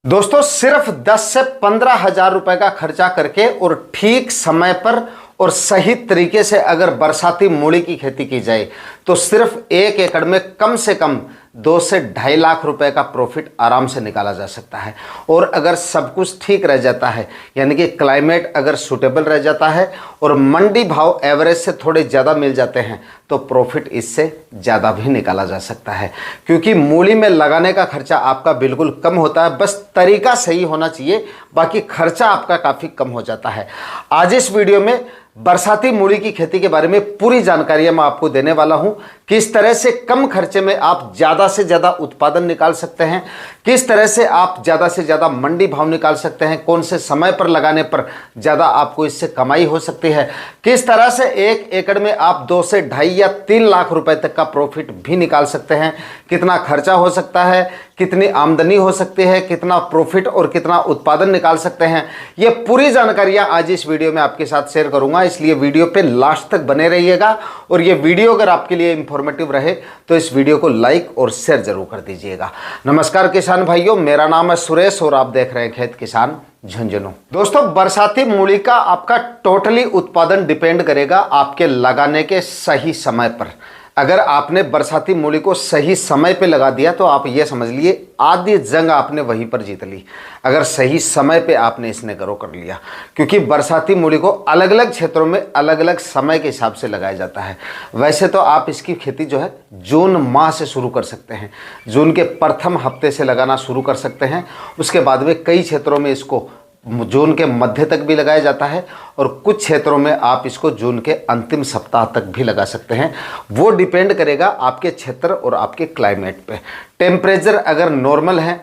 दोस्तों सिर्फ 10 से 15 हजार रुपए का खर्चा करके और ठीक समय पर और सही तरीके से अगर बरसाती मूली की खेती की जाए तो सिर्फ 1 एकड़ में कम से कम 2 से 2.5 लाख रुपए का प्रॉफिट आराम से निकाला जा सकता है। और अगर सब कुछ ठीक रह जाता है, यानी कि क्लाइमेट अगर सूटेबल रह जाता है और मंडी भाव एवरेज से थोड़े ज़्यादा मिल जाते हैं तो प्रॉफिट इससे ज़्यादा भी निकाला जा सकता है। क्योंकि मूली में लगाने का खर्चा आपका बिल्कुल कम होता है, बस तरीका सही होना चाहिए, बाकी खर्चा आपका काफ़ी कम हो जाता है। आज इस वीडियो में बरसाती मूली की खेती के बारे में पूरी जानकारियां मैं आपको देने वाला हूं। किस तरह से कम खर्चे में आप ज़्यादा से ज़्यादा उत्पादन निकाल सकते हैं, किस तरह से आप ज़्यादा से ज़्यादा मंडी भाव निकाल सकते हैं, कौन से समय पर लगाने पर ज़्यादा आपको इससे कमाई हो सकती है, किस तरह से 1 एकड़ में आप 2 से 2.5 या 3 लाख रुपए तक का प्रॉफिट भी निकाल सकते हैं, कितना खर्चा हो सकता है, कितनी आमदनी हो सकती है, कितना प्रॉफिट और कितना उत्पादन निकाल सकते हैं, ये पूरी जानकारियां आज इस वीडियो में आपके साथ शेयर करूंगा। इसलिए वीडियो पे लास्ट तक बने रहिएगा और ये वीडियो अगर आपके लिए इंफॉर्मेटिव रहे तो इस वीडियो को लाइक और शेयर जरूर कर दीजिएगा। नमस्कार किसान भाइयों, मेरा नाम है सुरेश और आप देख रहे हैं खेत किसान झुंझुनू। दोस्तों बरसाती मूली का आपका टोटली उत्पादन डिपेंड करेगा आपके लगाने के सही समय पर। अगर आपने बरसाती मूली को सही समय पे लगा दिया तो आप ये समझ लिए आधी जंग आपने वहीं पर जीत ली, अगर सही समय पे आपने इसने ग्रो कर लिया। क्योंकि बरसाती मूली को अलग अलग क्षेत्रों में अलग अलग समय के हिसाब से लगाया जाता है। वैसे तो आप इसकी खेती जो है जून माह से शुरू कर सकते हैं, जून के प्रथम हफ्ते से लगाना शुरू कर सकते हैं। उसके बाद में कई क्षेत्रों में इसको जून के मध्य तक भी लगाया जाता है और कुछ क्षेत्रों में आप इसको जून के अंतिम सप्ताह तक भी लगा सकते हैं। वो डिपेंड करेगा आपके क्षेत्र और आपके क्लाइमेट पे। टेम्परेचर अगर नॉर्मल है,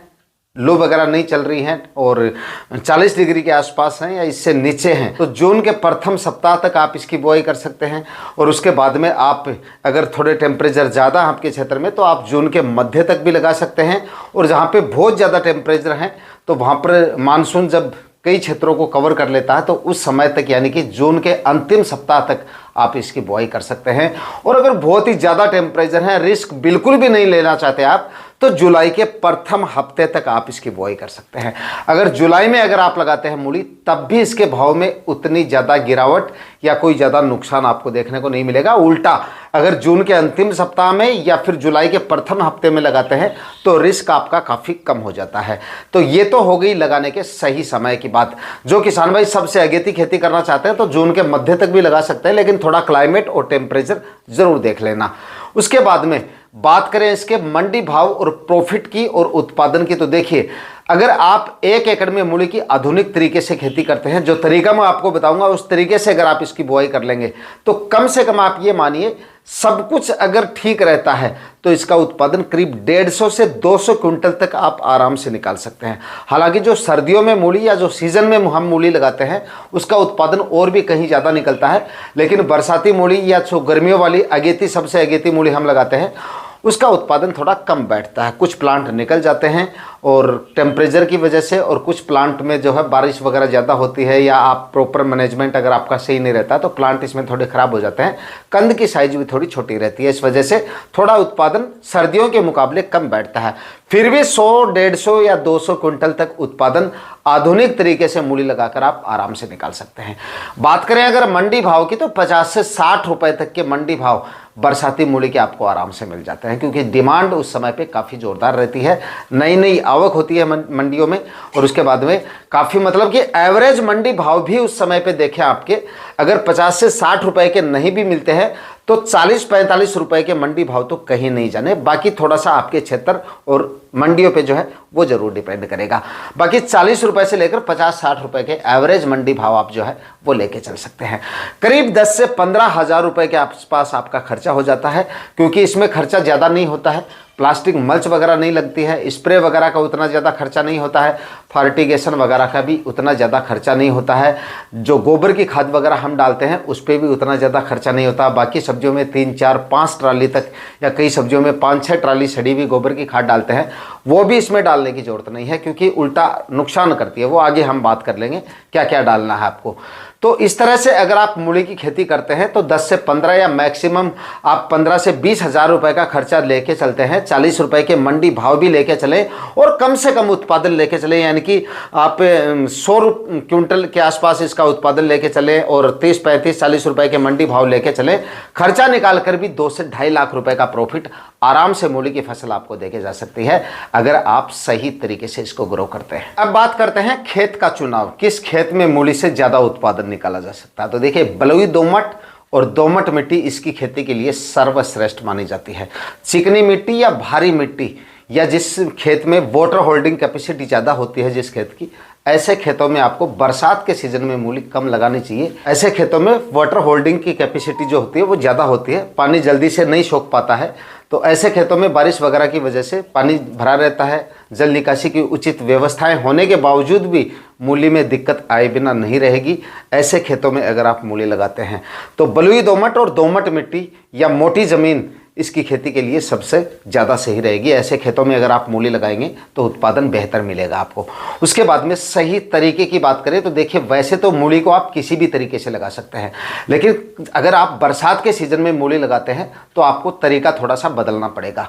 लो वगैरह नहीं चल रही हैं और 40 डिग्री के आसपास हैं या इससे नीचे हैं तो जून के प्रथम सप्ताह तक आप इसकी बुआई कर सकते हैं। और उसके बाद में आप अगर थोड़े टेम्परेचर ज़्यादा आपके क्षेत्र में तो आप जून के मध्य तक भी लगा सकते हैं। और जहाँ पे बहुत ज़्यादा टेम्परेचर हैं तो वहाँ पर मानसून जब कई क्षेत्रों को कवर कर लेता है तो उस समय तक यानी कि जून के अंतिम सप्ताह तक आप इसकी बुआई कर सकते हैं। और अगर बहुत ही ज़्यादा टेम्परेचर है, रिस्क बिल्कुल भी नहीं लेना चाहते आप, तो जुलाई के प्रथम हफ्ते तक आप इसकी बुआई कर सकते हैं। अगर जुलाई में अगर आप लगाते हैं मूली तब भी इसके भाव में उतनी ज़्यादा गिरावट या कोई ज़्यादा नुकसान आपको देखने को नहीं मिलेगा। उल्टा अगर जून के अंतिम सप्ताह में या फिर जुलाई के प्रथम हफ्ते में लगाते हैं तो रिस्क आपका काफ़ी कम हो जाता है। तो ये तो हो गई लगाने के सही समय की बात। जो किसान भाई सबसे अगेती खेती करना चाहते हैं तो जून के मध्य तक भी लगा सकते हैं, लेकिन थोड़ा क्लाइमेट और टेम्परेचर ज़रूर देख लेना। उसके बाद में बात करें इसके मंडी भाव और प्रॉफिट की और उत्पादन की, तो देखिए अगर आप 1 एकड़ में मूली की आधुनिक तरीके से खेती करते हैं, जो तरीका मैं आपको बताऊंगा उस तरीके से अगर आप इसकी बुआई कर लेंगे तो कम से कम आप ये मानिए सब कुछ अगर ठीक रहता है तो इसका उत्पादन करीब 150 से 200 क्विंटल तक आप आराम से निकाल सकते हैं। हालांकि जो सर्दियों में मूली या जो सीजन में हम मूली लगाते हैं उसका उत्पादन और भी कहीं ज़्यादा निकलता है, लेकिन बरसाती मूली या जो गर्मियों वाली अगेती सबसे अगेती मूली हम लगाते हैं उसका उत्पादन थोड़ा कम बैठता है। कुछ प्लांट निकल जाते हैं और टेम्परेचर की वजह से, और कुछ प्लांट में जो है बारिश वगैरह ज़्यादा होती है या आप प्रॉपर मैनेजमेंट अगर आपका सही नहीं रहता तो प्लांट इसमें थोड़े ख़राब हो जाते हैं। कंद की साइज भी थोड़ी छोटी रहती है, इस वजह से थोड़ा उत्पादन सर्दियों के मुकाबले कम बैठता है। फिर भी 100, 150 या 200 क्विंटल तक उत्पादन आधुनिक तरीके से मूली लगाकर आप आराम से निकाल सकते हैं। बात करें अगर मंडी भाव की तो 50 से 60 रुपए तक के मंडी भाव बरसाती मूली के आपको आराम से मिल जाते हैं, क्योंकि डिमांड उस समय पे काफ़ी ज़ोरदार रहती है, नई नई आवक होती है मंडियों में। और उसके बाद में काफ़ी मतलब कि एवरेज मंडी भाव भी उस समय पे देखें आपके अगर 50 से 60 रुपए के नहीं भी मिलते हैं तो 40-45 रुपए के मंडी भाव तो कहीं नहीं जाने। बाकी थोड़ा सा आपके क्षेत्र और मंडियों पे जो है वो जरूर डिपेंड करेगा। बाकी 40 रुपए से लेकर 50-60 रुपए के एवरेज मंडी भाव आप जो है वो लेके चल सकते हैं। करीब 10 से 15 हजार रुपए के आसपास आपका खर्चा हो जाता है, क्योंकि इसमें खर्चा ज़्यादा नहीं होता है। प्लास्टिक मल्च वगैरह नहीं लगती है, स्प्रे वगैरह का उतना ज़्यादा खर्चा नहीं होता है, फर्टिगेशन वगैरह का भी उतना ज़्यादा खर्चा नहीं होता है, जो गोबर की खाद वगैरह हम डालते हैं उस पर भी उतना ज़्यादा खर्चा नहीं होता। बाकी सब्जियों में 3, 4, 5 ट्राली तक या कई सब्जियों में 5-6 ट्राली सड़ी हुई गोबर की खाद डालते हैं, वो भी इसमें डालने की ज़रूरत नहीं है, क्योंकि उल्टा नुकसान करती है। वो आगे हम बात कर लेंगे क्या क्या डालना है आपको। तो इस तरह से अगर आप मूली की खेती करते हैं तो 10 से 15 या मैक्सिमम आप 15 से 20 हज़ार रुपये का खर्चा लेके चलते हैं 40 रुपए के मंडी भाव भी लेके चले और कम से कम उत्पादन लेके चले, यानी कि आप 100 क्विंटल के आसपास इसका उत्पादन लेके चले और 30, 35, 40 रुपए के मंडी भाव लेके चले, खर्चा निकाल कर भी 2 से 2.5 लाख रुपए का प्रॉफिट आराम से मूली की फसल आपको देके जा सकती है, अगर आप सही तरीके से इसको ग्रो करते हैं। अब बात करते हैं खेत का चुनाव, किस खेत में मूली से ज्यादा उत्पादन निकाला जा सकता है। तो देखिए, बलुई दोमट और दोमट मिट्टी इसकी खेती के लिए सर्वश्रेष्ठ मानी जाती है। चिकनी मिट्टी या भारी मिट्टी, या जिस खेत में वाटर होल्डिंग कैपेसिटी ज़्यादा होती है जिस खेत की, ऐसे खेतों में आपको बरसात के सीजन में मूली कम लगानी चाहिए। ऐसे खेतों में वाटर होल्डिंग की कैपेसिटी जो होती है वो ज़्यादा होती है, पानी जल्दी से नहीं सोख पाता है। तो ऐसे खेतों में बारिश वगैरह की वजह से पानी भरा रहता है, जल निकासी की उचित व्यवस्थाएं होने के बावजूद भी मूली में दिक्कत आए बिना नहीं रहेगी। ऐसे खेतों में अगर आप मूली लगाते हैं तो बलुई दोमट और दोमट मिट्टी या मोटी ज़मीन इसकी खेती के लिए सबसे ज़्यादा सही रहेगी। ऐसे खेतों में अगर आप मूली लगाएंगे तो उत्पादन बेहतर मिलेगा आपको। उसके बाद में सही तरीके की बात करें तो देखिए, वैसे तो मूली को आप किसी भी तरीके से लगा सकते हैं, लेकिन अगर आप बरसात के सीज़न में मूली लगाते हैं तो आपको तरीका थोड़ा सा बदलना पड़ेगा।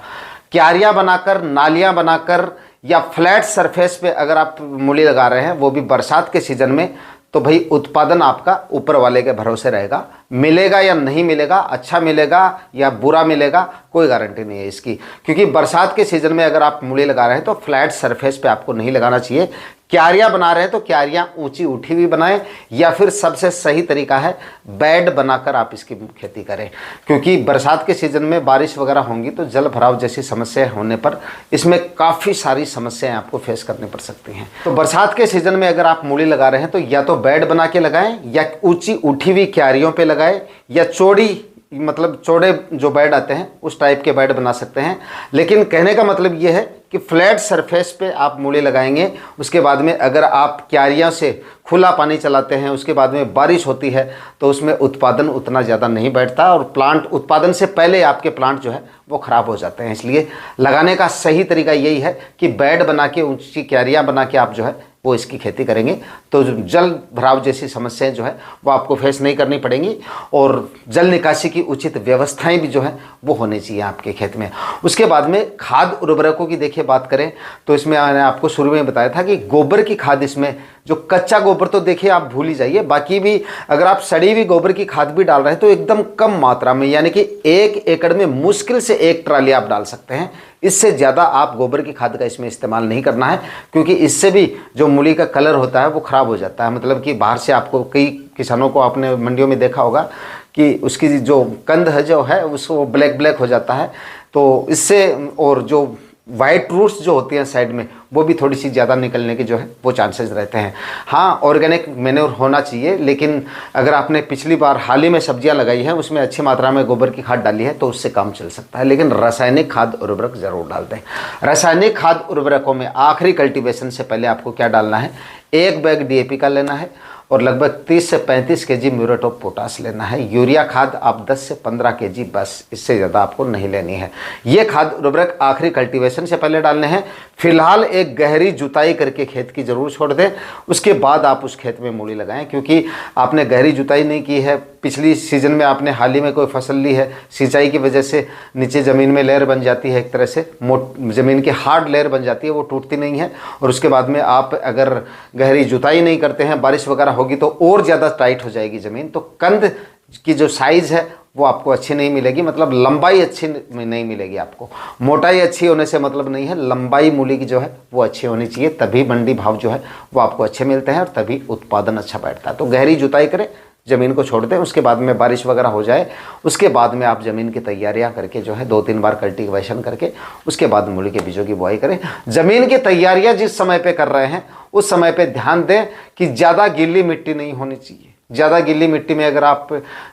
क्यारियाँ बनाकर, नालियाँ बनाकर या फ्लैट सरफेस पे अगर आप मूली लगा रहे हैं, वो भी बरसात के सीज़न में, तो भाई उत्पादन आपका ऊपर वाले के भरोसे रहेगा। मिलेगा या नहीं मिलेगा, अच्छा मिलेगा या बुरा मिलेगा, कोई गारंटी नहीं है इसकी, क्योंकि बरसात के सीज़न में अगर आप मूली लगा रहे हैं तो फ्लैट सरफेस पे आपको नहीं लगाना चाहिए। क्यारियाँ बना रहे हैं तो क्यारियाँ ऊंची उठी हुई बनाएं, या फिर सबसे सही तरीका है बेड बनाकर आप इसकी खेती करें, क्योंकि बरसात के सीज़न में बारिश वगैरह होंगी तो जल भराव जैसी समस्या होने पर इसमें काफ़ी सारी समस्याएं आपको फेस करनी पड़ सकती हैं। तो बरसात के सीज़न में अगर आप मूली लगा रहे हैं तो या तो बेड बना के लगाएं, या ऊंची उठी हुई क्यारियों पर लगाएं, या चौड़ी, मतलब चौड़े जो बेड आते हैं उस टाइप के बेड बना सकते हैं। लेकिन कहने का मतलब ये है कि फ्लैट सरफेस पे आप मूली लगाएंगे, उसके बाद में अगर आप क्यारियां से खुला पानी चलाते हैं, उसके बाद में बारिश होती है तो उसमें उत्पादन उतना ज़्यादा नहीं बैठता और प्लांट उत्पादन से पहले आपके प्लांट जो है वो ख़राब हो जाते हैं। इसलिए लगाने का सही तरीका यही है कि बेड बना के, ऊंची क्यारियाँ बना के आप जो है वो इसकी खेती करेंगे तो जल भराव जैसी समस्याएं जो है वो आपको फेस नहीं करनी पड़ेंगी, और जल निकासी की उचित व्यवस्थाएं भी जो है वो होनी चाहिए आपके खेत में। उसके बाद में खाद उर्वरकों की देखिए बात करें तो इसमें मैंने आपको शुरू में बताया था कि गोबर की खाद, इसमें जो कच्चा गोबर तो देखिए आप भूल ही जाइए, बाकी भी अगर आप सड़ी हुई गोबर की खाद भी डाल रहे हैं तो एकदम कम मात्रा में, यानी कि 1 एकड़ में मुश्किल से 1 ट्राली आप डाल सकते हैं। इससे ज़्यादा आप गोबर की खाद का इसमें इस्तेमाल नहीं करना है, क्योंकि इससे भी जो मूली का कलर होता है वो ख़राब हो जाता है। मतलब कि बाहर से आपको, कई किसानों को आपने मंडियों में देखा होगा कि उसकी जो कंद है जो है उसको ब्लैक हो जाता है, तो इससे, और जो वाइट रूट्स जो होती हैं साइड में, वो भी थोड़ी सी ज़्यादा निकलने के जो है वो चांसेस रहते हैं। हाँ, ऑर्गेनिक मैन्योर होना चाहिए, लेकिन अगर आपने पिछली बार हाल ही में सब्जियां लगाई हैं उसमें अच्छी मात्रा में गोबर की खाद डाली है तो उससे काम चल सकता है, लेकिन रासायनिक खाद उर्वरक ज़रूर डाल दें। रासायनिक खाद उर्वरकों में आखिरी कल्टीवेशन से पहले आपको क्या डालना है, 1 बैग DAP का लेना है और लगभग 30 से 35 kg म्यूरेट ऑफ पोटास लेना है। यूरिया खाद आप 10 से 15 kg, बस, इससे ज़्यादा आपको नहीं लेनी है। ये खाद उर्वरक आखिरी कल्टीवेशन से पहले डालने हैं। फिलहाल एक गहरी जुताई करके खेत की ज़रूर छोड़ दें, उसके बाद आप उस खेत में मूली लगाएं, क्योंकि आपने गहरी जुताई नहीं की है, पिछली सीज़न में आपने हाल ही में कोई फसल ली है, सिंचाई की वजह से नीचे ज़मीन में लेयर बन जाती है, एक तरह से ज़मीन की हार्ड लेयर बन जाती है, वो टूटती नहीं है, और उसके बाद में आप अगर गहरी जुताई नहीं करते हैं, बारिश वगैरह होगी तो और ज़्यादा टाइट हो जाएगी ज़मीन, तो कंद की जो साइज़ है वो आपको अच्छी नहीं मिलेगी, मतलब लंबाई अच्छी नहीं मिलेगी आपको। मोटाई अच्छी होने से मतलब नहीं है, लंबाई मूली की जो है वो अच्छी होनी चाहिए, तभी मंडी भाव जो है वो आपको अच्छे मिलते हैं और तभी उत्पादन अच्छा बैठता है। तो गहरी जुताई करें, ज़मीन को छोड़ दें, उसके बाद में बारिश वगैरह हो जाए, उसके बाद में आप ज़मीन की तैयारियां करके जो है 2-3 बार कल्टीवेशन करके उसके बाद मूली के बीजों की बुआई करें। ज़मीन की तैयारियां जिस समय पे कर रहे हैं उस समय पे ध्यान दें कि ज़्यादा गीली मिट्टी नहीं होनी चाहिए। ज़्यादा गीली मिट्टी में अगर आप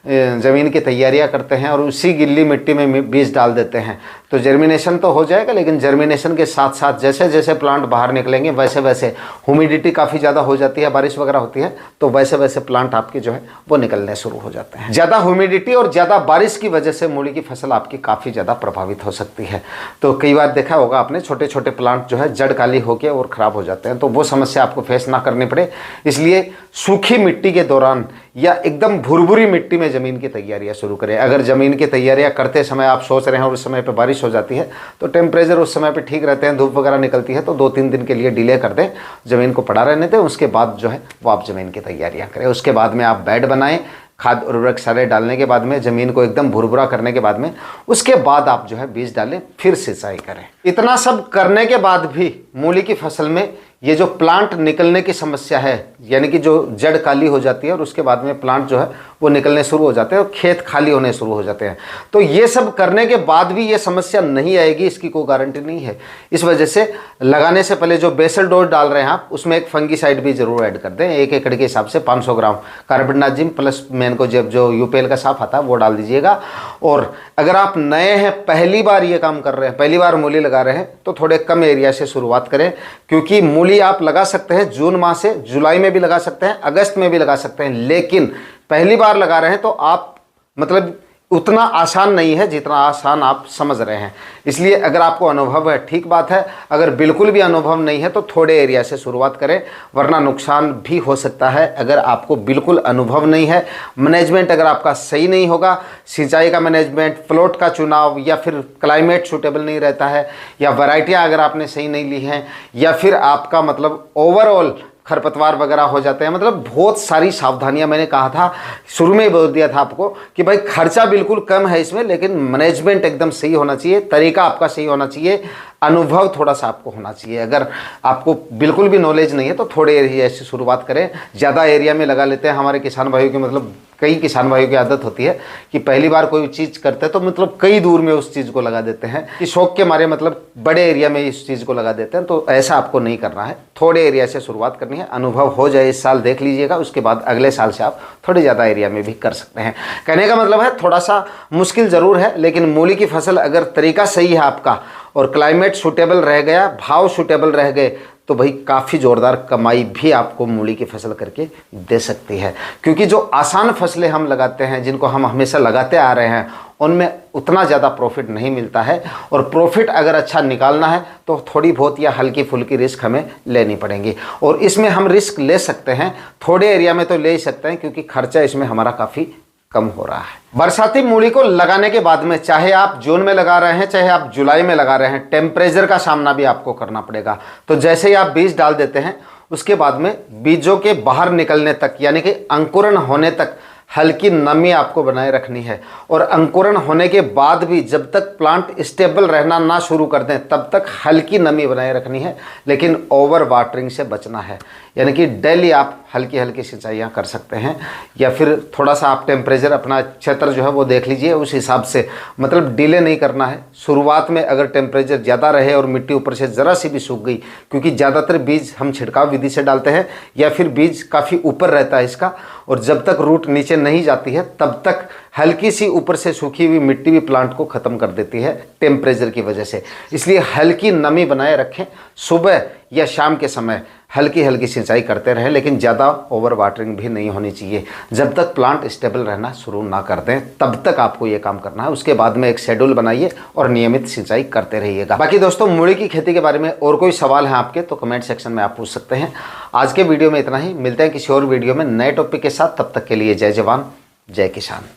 ज़मीन की तैयारियां करते हैं और उसी गीली मिट्टी में बीज डाल देते हैं तो जर्मिनेशन तो हो जाएगा, लेकिन जर्मिनेशन के साथ साथ जैसे जैसे प्लांट बाहर निकलेंगे वैसे वैसे ह्यूमिडिटी काफ़ी ज़्यादा हो जाती है, बारिश वगैरह होती है तो वैसे वैसे प्लांट आपके जो है वो निकलने शुरू हो जाते हैं। ज़्यादा ह्यूमिडिटी और ज़्यादा बारिश की वजह से मूली की फसल आपकी काफ़ी ज़्यादा प्रभावित हो सकती है। तो कई बार देखा होगा आपने, छोटे छोटे प्लांट जो है जड़ काली होकर और ख़राब हो जाते हैं, तो वो समस्या आपको फेस ना करनी पड़े, इसलिए सूखी मिट्टी के दौरान या एकदम भुरभुरी मिट्टी में ज़मीन की तैयारियां शुरू करें। अगर ज़मीन की तैयारियां करते समय आप सोच रहे हैं और उस समय पे बारिश हो जाती है तो टेम्परेचर उस समय पे ठीक रहते हैं, धूप वगैरह निकलती है तो 2-3 दिन के लिए डिले कर दें, ज़मीन को पड़ा रहने दें। उसके बाद जो है वो आप ज़मीन की तैयारियाँ करें। उसके बाद में आप बेड बनाएं, खाद उर्वरक सारे डालने के बाद में, ज़मीन को एकदम भुरभुरा करने के बाद में, उसके बाद आप जो है बीज डालें, फिर सिंचाई करें। इतना सब करने के बाद भी मूली की फसल में ये जो प्लांट निकलने की समस्या है, यानी कि जो जड़ काली हो जाती है और उसके बाद में प्लांट जो है वो निकलने शुरू हो जाते हैं और खेत खाली होने शुरू हो जाते हैं, तो ये सब करने के बाद भी ये समस्या नहीं आएगी, इसकी कोई गारंटी नहीं है। इस वजह से लगाने से पहले जो बेसल डोज डाल रहे हैं आप, उसमें एक फंगीसाइड भी जरूर ऐड कर दें। 1 एकड़ के हिसाब से 500 ग्राम कार्बेंडाजिम प्लस मैनको जो यूपीएल का साफ आता है वो डाल दीजिएगा। और अगर आप नए हैं, पहली बार ये काम कर रहे हैं, पहली बार मूली लगा रहे हैं, तो थोड़े कम एरिया से शुरुआत करें, क्योंकि मूली आप लगा सकते हैं जून माह से, जुलाई में भी लगा सकते हैं, अगस्त में भी लगा सकते हैं, लेकिन पहली बार लगा रहे हैं तो आप मतलब उतना आसान नहीं है जितना आसान आप समझ रहे हैं। इसलिए अगर आपको अनुभव है ठीक बात है, अगर बिल्कुल भी अनुभव नहीं है तो थोड़े एरिया से शुरुआत करें, वरना नुकसान भी हो सकता है। अगर आपको बिल्कुल अनुभव नहीं है, मैनेजमेंट अगर आपका सही नहीं होगा, सिंचाई का मैनेजमेंट, प्लॉट का चुनाव, या फिर क्लाइमेट सूटेबल नहीं रहता है, या वैरायटियाँ अगर आपने सही नहीं ली हैं, या फिर आपका मतलब ओवरऑल खरपतवार वगैरह हो जाते हैं, मतलब बहुत सारी सावधानियां, मैंने कहा था शुरू में ही बोल दिया था आपको कि भाई खर्चा बिल्कुल कम है इसमें, लेकिन मैनेजमेंट एकदम सही होना चाहिए, तरीका आपका सही होना चाहिए, अनुभव थोड़ा सा आपको होना चाहिए। अगर आपको बिल्कुल भी नॉलेज नहीं है तो थोड़े एरिया से शुरुआत करें। ज़्यादा एरिया में लगा लेते हैं हमारे किसान भाइयों की, मतलब कई किसान भाइयों की आदत होती है कि पहली बार कोई चीज़ करते हैं तो मतलब कई दूर में उस चीज़ को लगा देते हैं, कि शौक के मारे मतलब बड़े एरिया में इस चीज़ को लगा देते हैं। तो ऐसा आपको नहीं करना है, थोड़े एरिया से शुरुआत करनी है। अनुभव हो जाए इस साल देख लीजिएगा, उसके बाद अगले साल से आप थोड़े ज़्यादा एरिया में भी कर सकते हैं। कहने का मतलब है थोड़ा सा मुश्किल ज़रूर है, लेकिन मूली की फसल अगर तरीका सही है आपका और क्लाइमेट सूटेबल रह गया, भाव सूटेबल रह गए, तो भाई काफ़ी ज़ोरदार कमाई भी आपको मूली की फसल करके दे सकती है। क्योंकि जो आसान फसलें हम लगाते हैं, जिनको हम हमेशा लगाते आ रहे हैं, उनमें उतना ज़्यादा प्रॉफिट नहीं मिलता है। और प्रॉफिट अगर अच्छा निकालना है तो थोड़ी बहुत या हल्की फुल्की रिस्क हमें लेनी पड़ेंगी, और इसमें हम रिस्क ले सकते हैं, थोड़े एरिया में तो ले ही सकते हैं, क्योंकि खर्चा इसमें हमारा काफ़ी कम हो रहा है। बरसाती मूली को लगाने के बाद में, चाहे आप जून में लगा रहे हैं, चाहे आप जुलाई में लगा रहे हैं, टेम्परेचर का सामना भी आपको करना पड़ेगा। तो जैसे ही आप बीज डाल देते हैं, उसके बाद में बीजों के बाहर निकलने तक, यानी कि अंकुरण होने तक हल्की नमी आपको बनाए रखनी है। और अंकुरण होने के बाद भी जब तक प्लांट स्टेबल रहना ना शुरू कर दें, तब तक हल्की नमी बनाए रखनी है, लेकिन ओवर वाटरिंग से बचना है। यानी कि डेली आप हल्की हल्की सिंचाइयाँ कर सकते हैं, या फिर थोड़ा सा आप टेम्परेचर अपना क्षेत्र जो है वो देख लीजिए, उस हिसाब से मतलब डिले नहीं करना है। शुरुआत में अगर टेम्परेचर ज़्यादा रहे और मिट्टी ऊपर से ज़रा सी भी सूख गई, क्योंकि ज़्यादातर बीज हम छिड़काव विधि से डालते हैं, या फिर बीज काफ़ी ऊपर रहता है इसका, और जब तक रूट नीचे नहीं जाती है तब तक हल्की सी ऊपर से सूखी हुई मिट्टी भी प्लांट को ख़त्म कर देती है टेम्परेचर की वजह से। इसलिए हल्की नमी बनाए रखें, सुबह या शाम के समय हल्की हल्की सिंचाई करते रहें, लेकिन ज़्यादा ओवर वाटरिंग भी नहीं होनी चाहिए। जब तक प्लांट स्टेबल रहना शुरू ना कर दें तब तक आपको ये काम करना है। उसके बाद में एक शेड्यूल बनाइए और नियमित सिंचाई करते रहिएगा। बाकी दोस्तों, मूली की खेती के बारे में और कोई सवाल है आपके तो कमेंट सेक्शन में आप पूछ सकते हैं। आज के वीडियो में इतना ही, मिलते हैं किसी और वीडियो में नए टॉपिक के साथ। तब तक के लिए जय जवान जय किसान।